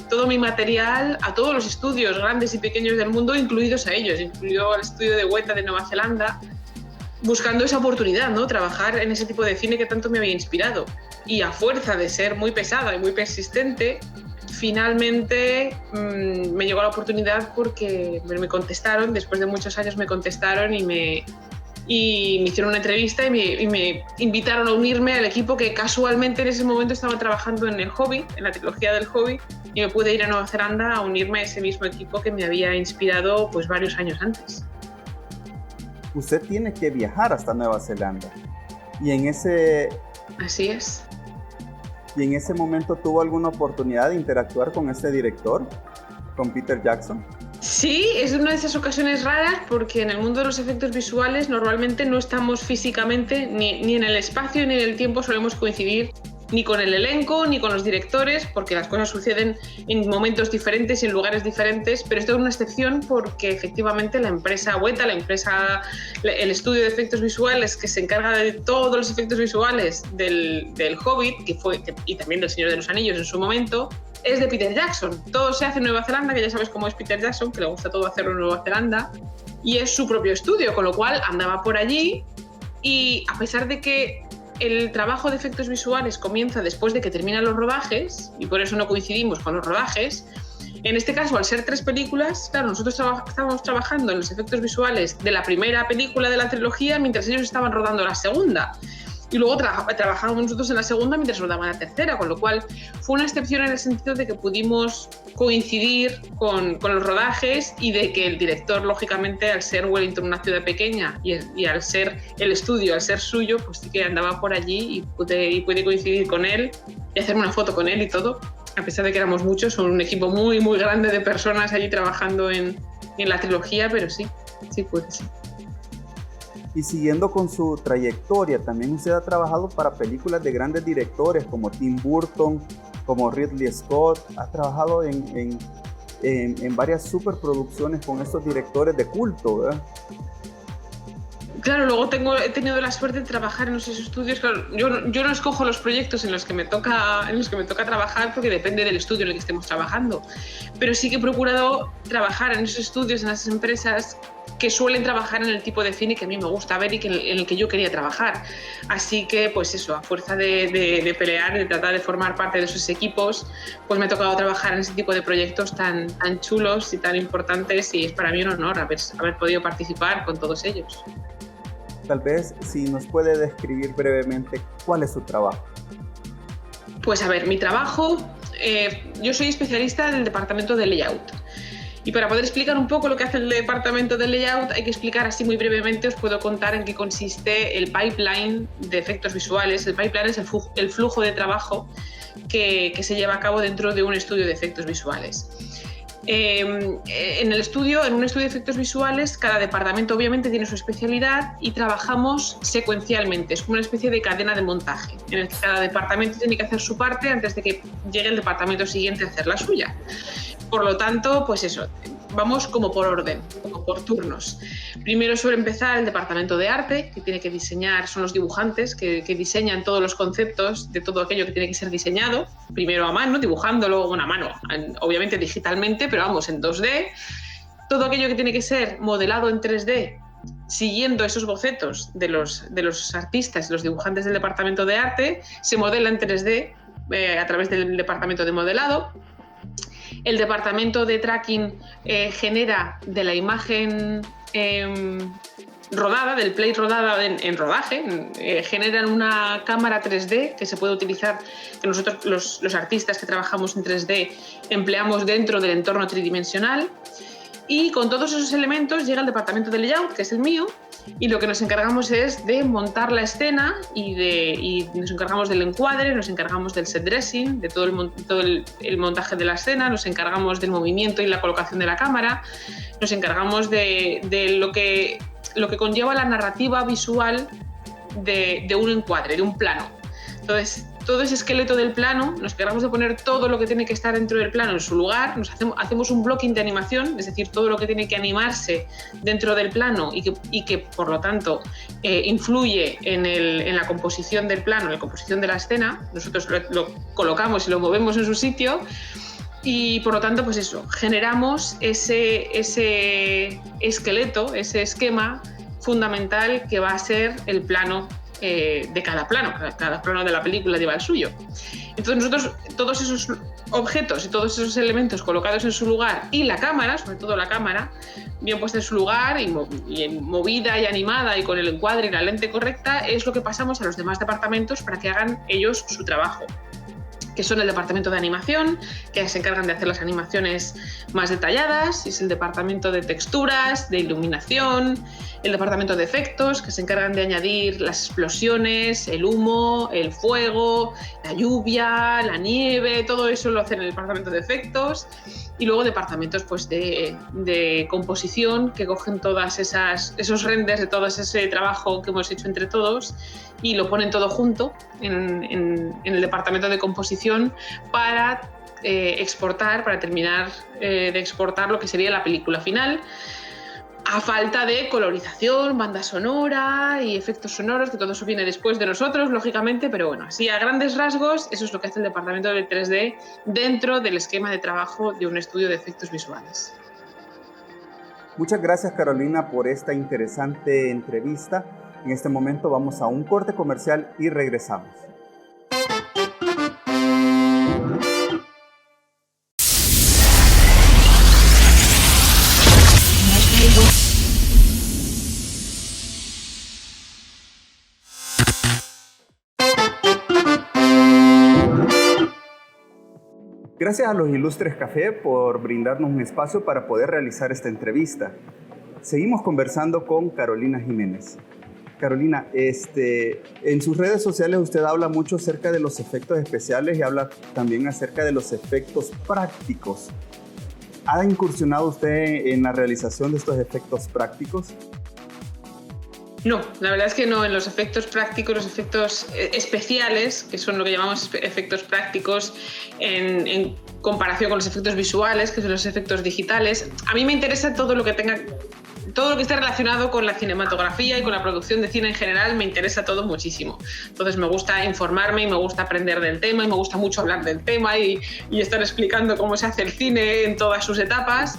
todo mi material a todos los estudios grandes y pequeños del mundo, incluidos a ellos, incluido al estudio de Weta de Nueva Zelanda, buscando esa oportunidad, ¿no? Trabajar en ese tipo de cine que tanto me había inspirado. Y a fuerza de ser muy pesada y muy persistente, finalmente me llegó la oportunidad porque me contestaron, después de muchos años me contestaron y me hicieron una entrevista y me invitaron a unirme al equipo que casualmente en ese momento estaba trabajando en El Hobbit, en la trilogía del Hobbit, y me pude ir a Nueva Zelanda a unirme a ese mismo equipo que me había inspirado pues varios años antes. Usted tiene que viajar hasta Nueva Zelanda. Así es. ¿Y en ese momento tuvo alguna oportunidad de interactuar con este director, con Peter Jackson? Sí, es una de esas ocasiones raras porque en el mundo de los efectos visuales normalmente no estamos físicamente ni en el espacio ni en el tiempo solemos coincidir ni con el elenco, ni con los directores, porque las cosas suceden en momentos diferentes y en lugares diferentes, pero esto es una excepción porque efectivamente la empresa Weta, el estudio de efectos visuales que se encarga de todos los efectos visuales del Hobbit, y también del Señor de los Anillos en su momento, es de Peter Jackson. Todo se hace en Nueva Zelanda, que ya sabes cómo es Peter Jackson, que le gusta todo hacerlo en Nueva Zelanda, y es su propio estudio, con lo cual andaba por allí y a pesar de que el trabajo de efectos visuales comienza después de que terminan los rodajes, y por eso no coincidimos con los rodajes, en este caso, al ser 3 películas, claro, nosotros estábamos trabajando en los efectos visuales de la primera película de la trilogía mientras ellos estaban rodando la segunda. Y luego trabajábamos nosotros en la segunda mientras rodaban la tercera, con lo cual fue una excepción en el sentido de que pudimos coincidir con los rodajes y de que el director, lógicamente, al ser Wellington una ciudad pequeña y al ser el estudio, al ser suyo, pues sí que andaba por allí y pude coincidir con él y hacerme una foto con él y todo, a pesar de que éramos muchos, son un equipo muy, muy grande de personas allí trabajando en la trilogía, pero sí puede ser. Y siguiendo con su trayectoria, también usted ha trabajado para películas de grandes directores como Tim Burton, como Ridley Scott. Ha trabajado en varias superproducciones con estos directores de culto, ¿verdad? Claro, luego he tenido la suerte de trabajar en esos estudios. Claro, yo no escojo los proyectos en los que me toca trabajar porque depende del estudio en el que estemos trabajando. Pero sí que he procurado trabajar en esos estudios, en esas empresas que suelen trabajar en el tipo de cine que a mí me gusta ver y en el que yo quería trabajar. Así que, pues eso, a fuerza de pelear, de tratar de formar parte de esos equipos, pues me ha tocado trabajar en ese tipo de proyectos tan chulos y tan importantes, y es para mí un honor haber podido participar con todos ellos. Tal vez si nos puede describir brevemente cuál es su trabajo. Pues a ver, mi trabajo, yo soy especialista del departamento de layout. Y para poder explicar un poco lo que hace el departamento de layout, hay que explicar así muy brevemente, os puedo contar en qué consiste el pipeline de efectos visuales. El pipeline es el flujo de trabajo que se lleva a cabo dentro de un estudio de efectos visuales. En un estudio de efectos visuales, cada departamento obviamente tiene su especialidad y trabajamos secuencialmente. Es como una especie de cadena de montaje, en el que cada departamento tiene que hacer su parte antes de que llegue el departamento siguiente a hacer la suya. Por lo tanto, pues eso, vamos como por orden, como por turnos. Primero suele empezar el departamento de arte, que tiene que diseñar, son los dibujantes que diseñan todos los conceptos de todo aquello que tiene que ser diseñado, primero a mano, dibujándolo, bueno, a mano, obviamente digitalmente, pero vamos, en 2D. Todo aquello que tiene que ser modelado en 3D, siguiendo esos bocetos de los artistas, los dibujantes del departamento de arte, se modela en 3D a través del departamento de modelado. El departamento de tracking genera de la imagen rodada, del plate rodada en rodaje, generan una cámara 3D que se puede utilizar, que nosotros los artistas que trabajamos en 3D empleamos dentro del entorno tridimensional. Y con todos esos elementos llega el departamento de layout, que es el mío, y lo que nos encargamos es de montar la escena y nos encargamos del encuadre, nos encargamos del set dressing, de todo el montaje de la escena, nos encargamos del movimiento y la colocación de la cámara, nos encargamos de lo que conlleva la narrativa visual de un encuadre, de un plano. Entonces, todo ese esqueleto del plano, nos encargamos de poner todo lo que tiene que estar dentro del plano en su lugar, hacemos un blocking de animación, es decir, todo lo que tiene que animarse dentro del plano y que por lo tanto influye en la composición del plano, en la composición de la escena. Nosotros lo colocamos y lo movemos en su sitio y por lo tanto, pues eso, generamos ese esqueleto, ese esquema fundamental que va a ser el plano de cada plano de la película lleva el suyo. Entonces nosotros, todos esos objetos y todos esos elementos colocados en su lugar y la cámara, sobre todo la cámara, bien puesta en su lugar y movida y animada y con el encuadre y la lente correcta, es lo que pasamos a los demás departamentos para que hagan ellos su trabajo, que son el departamento de animación, que se encargan de hacer las animaciones más detalladas, es el departamento de texturas, de iluminación, el departamento de efectos, que se encargan de añadir las explosiones, el humo, el fuego, la lluvia, la nieve, todo eso lo hacen en el departamento de efectos. Y luego departamentos pues, de composición, que cogen todas esos renders de todo ese trabajo que hemos hecho entre todos y lo ponen todo junto en el departamento de composición para exportar, para terminar de exportar lo que sería la película final, a falta de colorización, banda sonora y efectos sonoros, que todo eso viene después de nosotros, lógicamente, pero bueno, así a grandes rasgos, eso es lo que hace el departamento de 3D dentro del esquema de trabajo de un estudio de efectos visuales. Muchas gracias, Carolina, por esta interesante entrevista. En este momento vamos a un corte comercial y regresamos. Gracias a los Ilustres Café por brindarnos un espacio para poder realizar esta entrevista. Seguimos conversando con Carolina Jiménez. Carolina, en sus redes sociales usted habla mucho acerca de los efectos especiales y habla también acerca de los efectos prácticos. ¿Ha incursionado usted en la realización de estos efectos prácticos? No, la verdad es que no. En los efectos prácticos, los efectos especiales, que son lo que llamamos efectos prácticos en comparación con los efectos visuales, que son los efectos digitales, a mí me interesa todo lo que esté relacionado con la cinematografía y con la producción de cine en general. Me interesa todo muchísimo. Entonces me gusta informarme y me gusta aprender del tema y me gusta mucho hablar del tema y estar explicando cómo se hace el cine en todas sus etapas.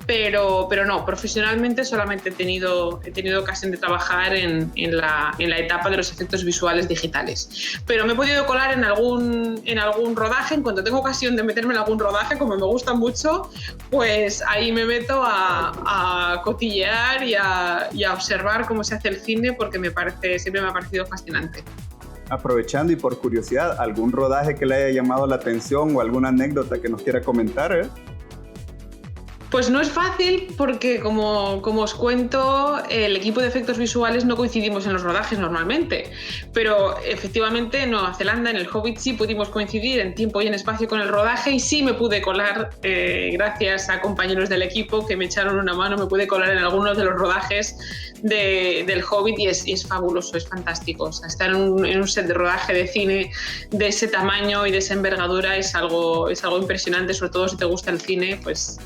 Pero no, profesionalmente solamente he tenido ocasión de trabajar en la etapa de los efectos visuales digitales. Pero me he podido colar en algún rodaje. En cuanto tengo ocasión de meterme en algún rodaje, como me gusta mucho, pues ahí me meto a cotillear y a observar cómo se hace el cine, porque siempre me ha parecido fascinante. Aprovechando y por curiosidad, ¿algún rodaje que le haya llamado la atención o alguna anécdota que nos quiera comentar? Pues no es fácil porque, como os cuento, el equipo de efectos visuales no coincidimos en los rodajes normalmente, pero efectivamente en Nueva Zelanda, en El Hobbit, sí pudimos coincidir en tiempo y en espacio con el rodaje y sí me pude colar, gracias a compañeros del equipo que me echaron una mano, me pude colar en algunos de los rodajes del Hobbit y es fabuloso, es fantástico. O sea, estar en un set de rodaje de cine de ese tamaño y de esa envergadura es algo impresionante, sobre todo si te gusta el cine, pues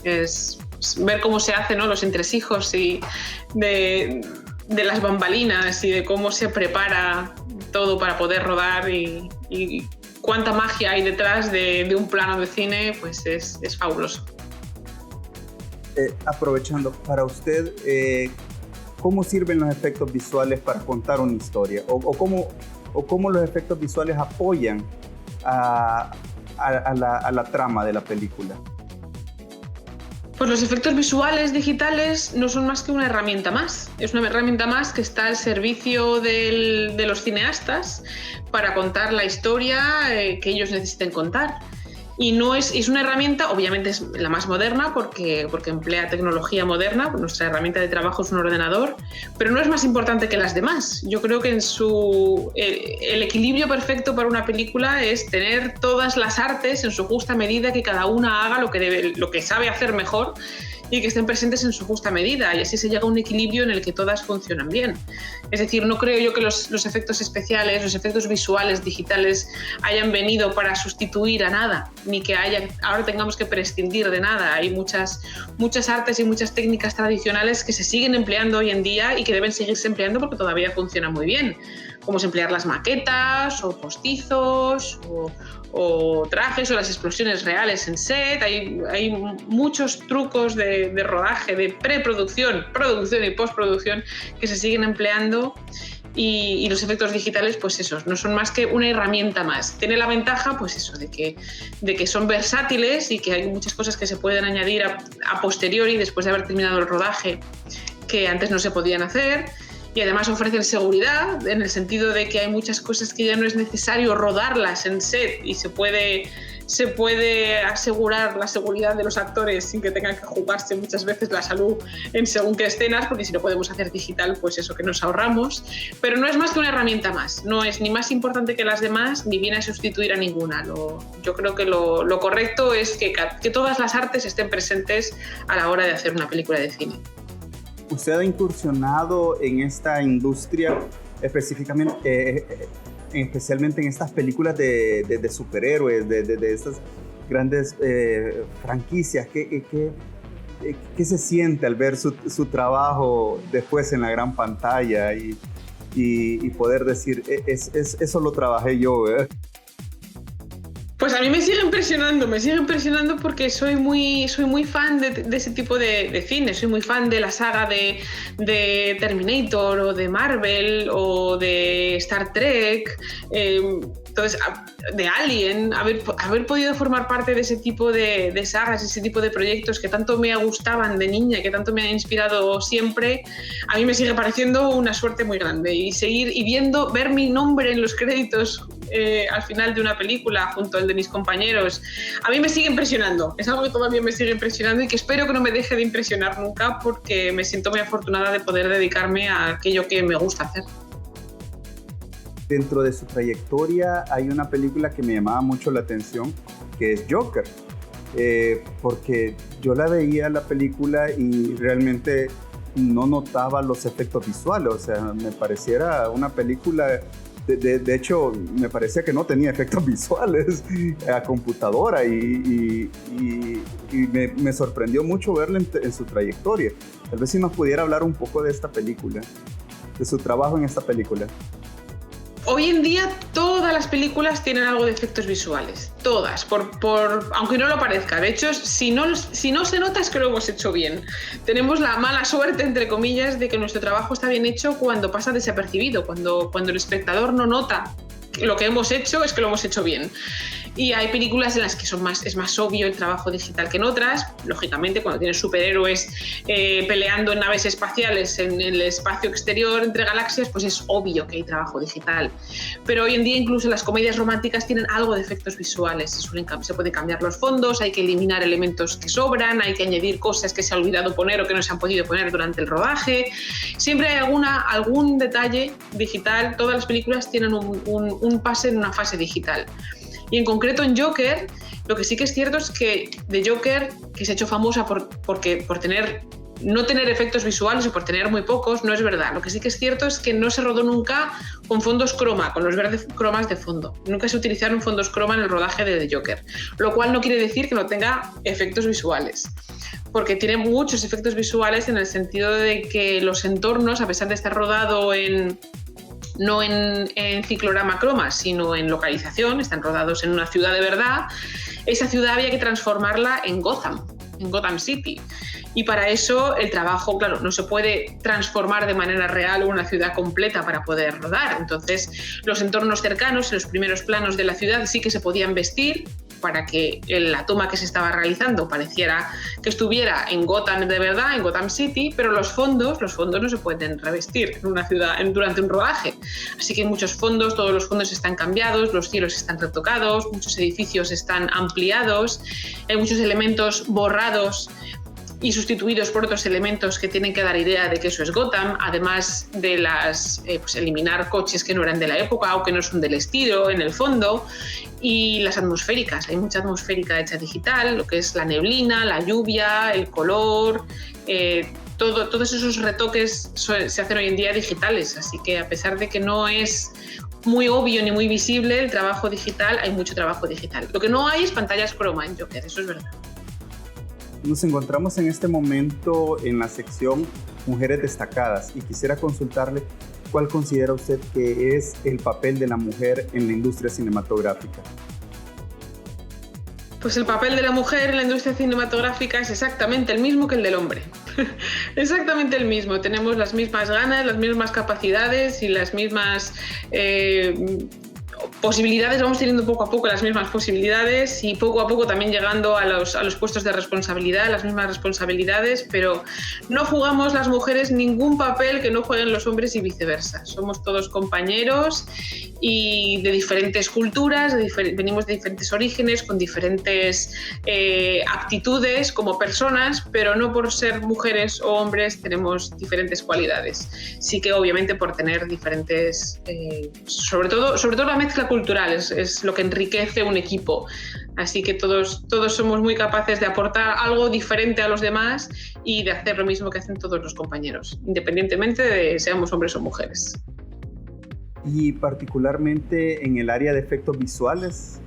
es ver cómo se hacen, ¿no?, los entresijos y de las bambalinas y de cómo se prepara todo para poder rodar y cuánta magia hay detrás de un plano de cine, pues es fabuloso. Aprovechando, para usted, ¿cómo sirven los efectos visuales para contar una historia? ¿O cómo los efectos visuales apoyan a la trama de la película? Pues los efectos visuales digitales no son más que una herramienta más. Es una herramienta más que está al servicio de los cineastas para contar la historia que ellos necesiten contar. Y no es una herramienta, obviamente es la más moderna porque emplea tecnología moderna. Nuestra herramienta de trabajo es un ordenador, pero no es más importante que las demás. Yo creo que el equilibrio perfecto para una película es tener todas las artes en su justa medida, que cada una haga lo que sabe hacer mejor y que estén presentes en su justa medida, y así se llega a un equilibrio en el que todas funcionan bien. Es decir, no creo yo que los efectos especiales, los efectos visuales digitales hayan venido para sustituir a nada, ni que ahora tengamos que prescindir de nada. Hay muchas artes y muchas técnicas tradicionales que se siguen empleando hoy en día y que deben seguirse empleando porque todavía funcionan muy bien, como es emplear las maquetas o postizos o trajes o las explosiones reales en set. Hay muchos trucos de rodaje, de preproducción, producción y postproducción que se siguen empleando, y los efectos digitales, pues esos, no son más que una herramienta más. Tiene la ventaja, pues eso, de que son versátiles y que hay muchas cosas que se pueden añadir a posteriori, después de haber terminado el rodaje, que antes no se podían hacer. Y además ofrecen seguridad, en el sentido de que hay muchas cosas que ya no es necesario rodarlas en set y se puede asegurar la seguridad de los actores sin que tengan que jugarse muchas veces la salud en según qué escenas, porque si lo podemos hacer digital, pues eso, que nos ahorramos. Pero no es más que una herramienta más, no es ni más importante que las demás, ni viene a sustituir a ninguna. Yo creo que lo correcto es que todas las artes estén presentes a la hora de hacer una película de cine. ¿Usted ha incursionado en esta industria especialmente en estas películas de superhéroes, de estas grandes franquicias? ¿Qué se siente al ver su trabajo después en la gran pantalla y poder decir, eso lo trabajé yo, ¿verdad? Pues a mí me sigue impresionando porque soy muy fan de ese tipo de cine, soy muy fan de la saga de Terminator o de Marvel o de Star Trek, entonces de Alien, haber podido formar parte de ese tipo de sagas, ese tipo de proyectos que tanto me gustaban de niña, que tanto me han inspirado siempre, a mí me sigue pareciendo una suerte muy grande, y ver mi nombre en los créditos al final de una película junto al de mis compañeros, a mí me sigue impresionando, es algo que todavía me sigue impresionando y que espero que no me deje de impresionar nunca, porque me siento muy afortunada de poder dedicarme a aquello que me gusta hacer. Dentro de su trayectoria hay una película que me llamaba mucho la atención, que es Joker, porque yo la veía la película y realmente no notaba los efectos visuales, o sea, me pareciera una película, de hecho me parecía que no tenía efectos visuales a computadora y me sorprendió mucho verla en su trayectoria. Tal vez si nos pudiera hablar un poco de esta película, de su trabajo en esta película. Hoy en día todas las películas tienen algo de efectos visuales, todas, aunque no lo parezca. De hecho, si no se nota es que lo hemos hecho bien. Tenemos la mala suerte, entre comillas, de que nuestro trabajo está bien hecho cuando pasa desapercibido, cuando el espectador no nota lo que hemos hecho, es que lo hemos hecho bien. Y hay películas en las que es más obvio el trabajo digital que en otras. Lógicamente, cuando tienes superhéroes peleando en naves espaciales en el espacio exterior entre galaxias, pues es obvio que hay trabajo digital. Pero hoy en día incluso las comedias románticas tienen algo de efectos visuales. Se pueden cambiar los fondos, hay que eliminar elementos que sobran, hay que añadir cosas que se ha olvidado poner o que no se han podido poner durante el rodaje. Siempre hay algún detalle digital. Todas las películas tienen un pase en una fase digital. Y en concreto en Joker, lo que sí que es cierto es que de Joker, que se ha hecho famosa por no tener efectos visuales o por tener muy pocos, no es verdad. Lo que sí que es cierto es que no se rodó nunca con fondos croma, con los verdes cromas de fondo. Nunca se utilizaron fondos croma en el rodaje de The Joker, lo cual no quiere decir que no tenga efectos visuales, porque tiene muchos efectos visuales en el sentido de que los entornos, a pesar de estar rodado no en ciclorama croma, sino en localización, están rodados en una ciudad de verdad. Esa ciudad había que transformarla en Gotham City. Y para eso el trabajo, claro, no se puede transformar de manera real una ciudad completa para poder rodar. Entonces, los entornos cercanos, los primeros planos de la ciudad sí que se podían vestir para que la toma que se estaba realizando pareciera que estuviera en Gotham de verdad, en Gotham City, pero los fondos no se pueden revestir en una ciudad durante un rodaje. Así que hay muchos fondos, todos los fondos están cambiados, los cielos están retocados, muchos edificios están ampliados, hay muchos elementos borrados y sustituidos por otros elementos que tienen que dar idea de que eso es Gotham, además de eliminar coches que no eran de la época o que no son del estilo en el fondo, y las atmosféricas. Hay mucha atmosférica hecha digital, lo que es la neblina, la lluvia, el color, todos esos retoques se hacen hoy en día digitales, así que a pesar de que no es muy obvio ni muy visible el trabajo digital, hay mucho trabajo digital. Lo que no hay es pantallas croma en Joker, eso es verdad. Nos encontramos en este momento en la sección Mujeres Destacadas y quisiera consultarle cuál considera usted que es el papel de la mujer en la industria cinematográfica. Pues el papel de la mujer en la industria cinematográfica es exactamente el mismo que el del hombre. Exactamente el mismo. Tenemos las mismas ganas, las mismas capacidades y las mismas posibilidades. Vamos teniendo poco a poco las mismas posibilidades y poco a poco también llegando a los puestos de responsabilidad, las mismas responsabilidades, pero no jugamos las mujeres ningún papel que no jueguen los hombres y viceversa. Somos todos compañeros y de diferentes culturas, venimos de diferentes orígenes, con diferentes aptitudes como personas, pero no por ser mujeres o hombres tenemos diferentes cualidades. Sí que obviamente por tener diferentes, sobre todo la mezcla cultural es lo que enriquece un equipo. Así que todos somos muy capaces de aportar algo diferente a los demás y de hacer lo mismo que hacen todos los compañeros, independientemente de seamos hombres o mujeres. Y particularmente en el área de efectos visuales,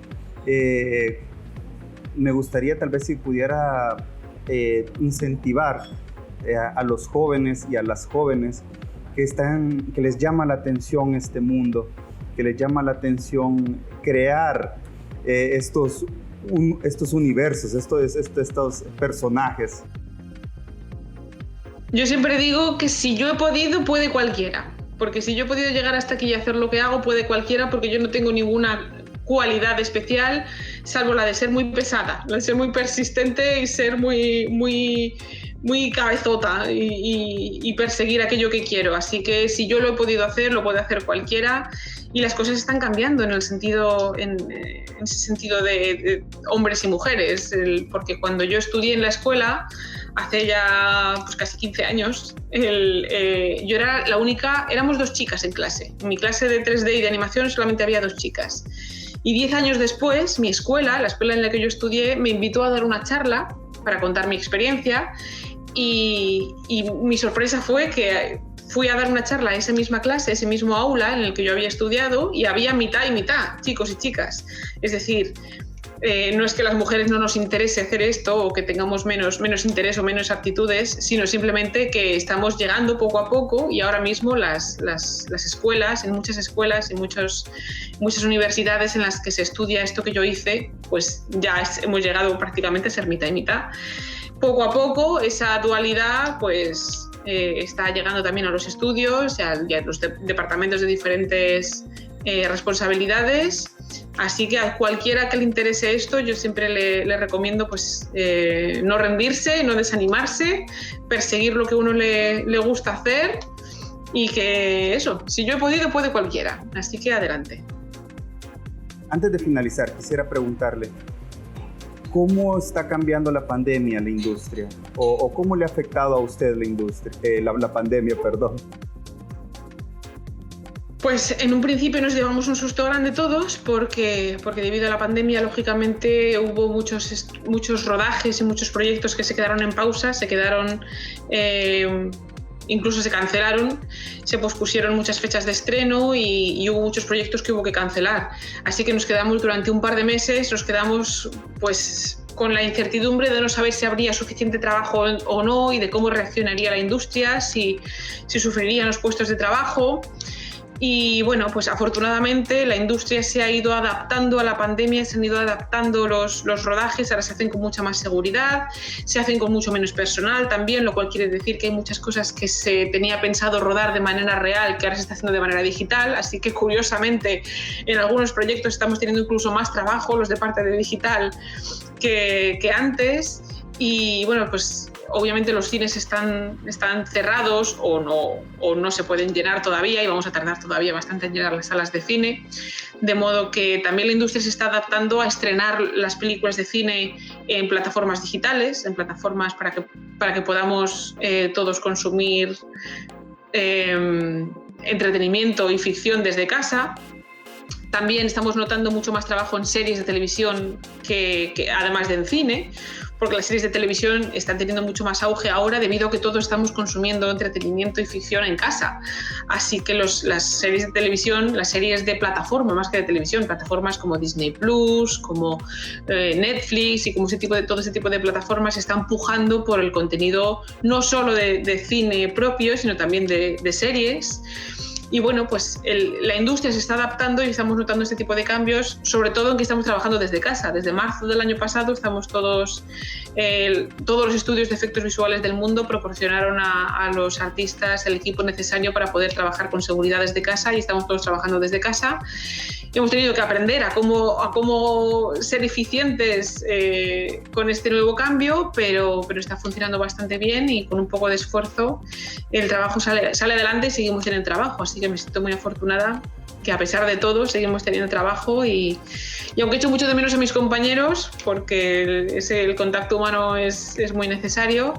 me gustaría tal vez si pudiera incentivar a los jóvenes y a las jóvenes que les llama la atención este mundo, que les llama la atención crear estos universos, estos personajes? Yo siempre digo que si yo he podido, puede cualquiera. Porque si yo he podido llegar hasta aquí y hacer lo que hago, puede cualquiera, porque yo no tengo ninguna cualidad especial, salvo la de ser muy pesada, la de ser muy persistente y ser muy cabezota y perseguir aquello que quiero. Así que si yo lo he podido hacer, lo puede hacer cualquiera. Y las cosas están cambiando en ese sentido de hombres y mujeres, porque cuando yo estudié en la escuela, hace ya pues, casi 15 años, yo era la única, éramos 2 chicas en clase. En mi clase de 3D y de animación solamente había 2 chicas. Y 10 años después, mi escuela, la escuela en la que yo estudié, me invitó a dar una charla para contar mi experiencia y mi sorpresa fue que fui a dar una charla a esa misma clase, ese mismo aula en el que yo había estudiado y había mitad y mitad, chicos y chicas. Es decir, no es que las mujeres no nos interese hacer esto o que tengamos menos interés o menos aptitudes, sino simplemente que estamos llegando poco a poco y ahora mismo las escuelas, en muchas escuelas y muchas universidades en las que se estudia esto que yo hice, pues ya hemos llegado prácticamente a ser mitad y mitad. Poco a poco esa dualidad pues está llegando también a los estudios, a los departamentos de diferentes responsabilidades. Así que a cualquiera que le interese esto, yo siempre le recomiendo pues, no rendirse, no desanimarse, perseguir lo que uno le gusta hacer y que eso, si yo he podido, puede cualquiera. Así que adelante. Antes de finalizar, quisiera preguntarle, ¿cómo está cambiando la pandemia la industria? ¿O cómo le ha afectado a usted la industria? La pandemia, perdón. Pues en un principio nos llevamos un susto grande todos porque debido a la pandemia lógicamente hubo muchos rodajes y muchos proyectos que se quedaron en pausa, incluso se cancelaron, se pospusieron muchas fechas de estreno y hubo muchos proyectos que hubo que cancelar. Así que nos quedamos durante un par de meses, pues con la incertidumbre de no saber si habría suficiente trabajo o no y de cómo reaccionaría la industria, si sufrirían los puestos de trabajo. Y bueno, pues afortunadamente la industria se ha ido adaptando a la pandemia, se han ido adaptando los rodajes, ahora se hacen con mucha más seguridad, se hacen con mucho menos personal también, lo cual quiere decir que hay muchas cosas que se tenía pensado rodar de manera real que ahora se está haciendo de manera digital, así que curiosamente en algunos proyectos estamos teniendo incluso más trabajo los de parte de digital que antes. Y bueno, pues obviamente los cines están cerrados o no se pueden llenar todavía y vamos a tardar todavía bastante en llenar las salas de cine, de modo que también la industria se está adaptando a estrenar las películas de cine en plataformas digitales, en plataformas para que podamos todos consumir entretenimiento y ficción desde casa. También estamos notando mucho más trabajo en series de televisión que además de en cine, porque las series de televisión están teniendo mucho más auge ahora debido a que todos estamos consumiendo entretenimiento y ficción en casa. Así que las series de televisión, las series de plataforma más que de televisión, plataformas como Disney Plus, como Netflix y como todo ese tipo de plataformas están pujando por el contenido no solo de cine propio, sino también de series. Y bueno, pues la industria se está adaptando y estamos notando este tipo de cambios, sobre todo en que estamos trabajando desde casa. Desde marzo del año pasado estamos todos los estudios de efectos visuales del mundo proporcionaron a los artistas el equipo necesario para poder trabajar con seguridad desde casa y estamos todos trabajando desde casa. Y hemos tenido que aprender a cómo ser eficientes con este nuevo cambio, pero está funcionando bastante bien y con un poco de esfuerzo el trabajo sale adelante y seguimos en el trabajo. Así que me siento muy afortunada que a pesar de todo seguimos teniendo trabajo y aunque echo mucho de menos a mis compañeros porque el contacto humano es muy necesario,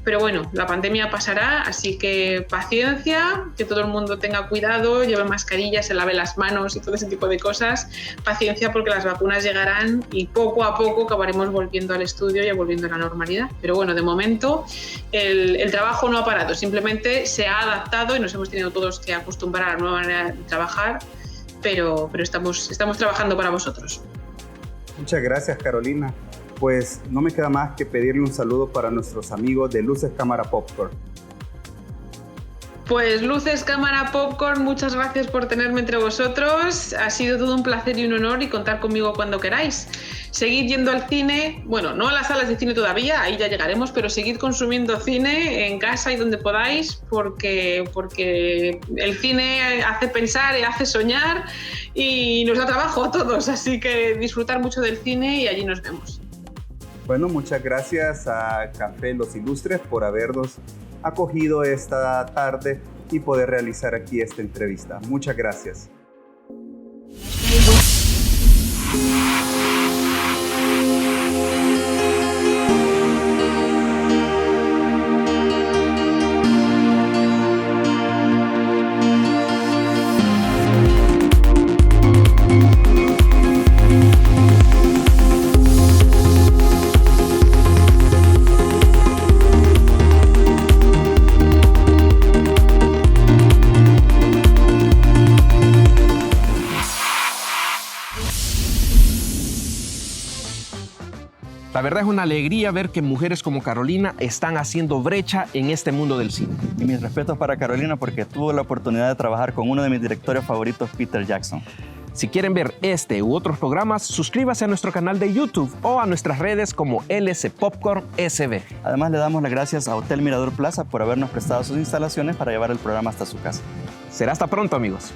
pero bueno, la pandemia pasará, así que paciencia, que todo el mundo tenga cuidado, lleve mascarillas, se lave las manos y todo ese tipo de cosas, paciencia porque las vacunas llegarán y poco a poco acabaremos volviendo al estudio y volviendo a la normalidad, pero bueno, de momento el trabajo no ha parado, simplemente se ha adaptado y nos hemos tenido todos que acostumbrar a la nueva manera de trabajar, pero estamos trabajando para vosotros. Muchas gracias, Carolina. Pues no me queda más que pedirle un saludo para nuestros amigos de Luces Cámara Popcorn. Pues luces, cámara, popcorn, muchas gracias por tenerme entre vosotros. Ha sido todo un placer y un honor y contar conmigo cuando queráis. Seguid yendo al cine, bueno, no a las salas de cine todavía, ahí ya llegaremos, pero seguid consumiendo cine en casa y donde podáis, porque el cine hace pensar y hace soñar y nos da trabajo a todos, así que disfrutar mucho del cine y allí nos vemos. Bueno, muchas gracias a Café Los Ilustres por habernos acogido esta tarde y poder realizar aquí esta entrevista. Muchas gracias. La verdad es una alegría ver que mujeres como Carolina están haciendo brecha en este mundo del cine. Y mis respetos para Carolina porque tuvo la oportunidad de trabajar con uno de mis directores favoritos, Peter Jackson. Si quieren ver este u otros programas, suscríbase a nuestro canal de YouTube o a nuestras redes como LS Popcorn SB. Además, le damos las gracias a Hotel Mirador Plaza por habernos prestado sus instalaciones para llevar el programa hasta su casa. Será hasta pronto, amigos.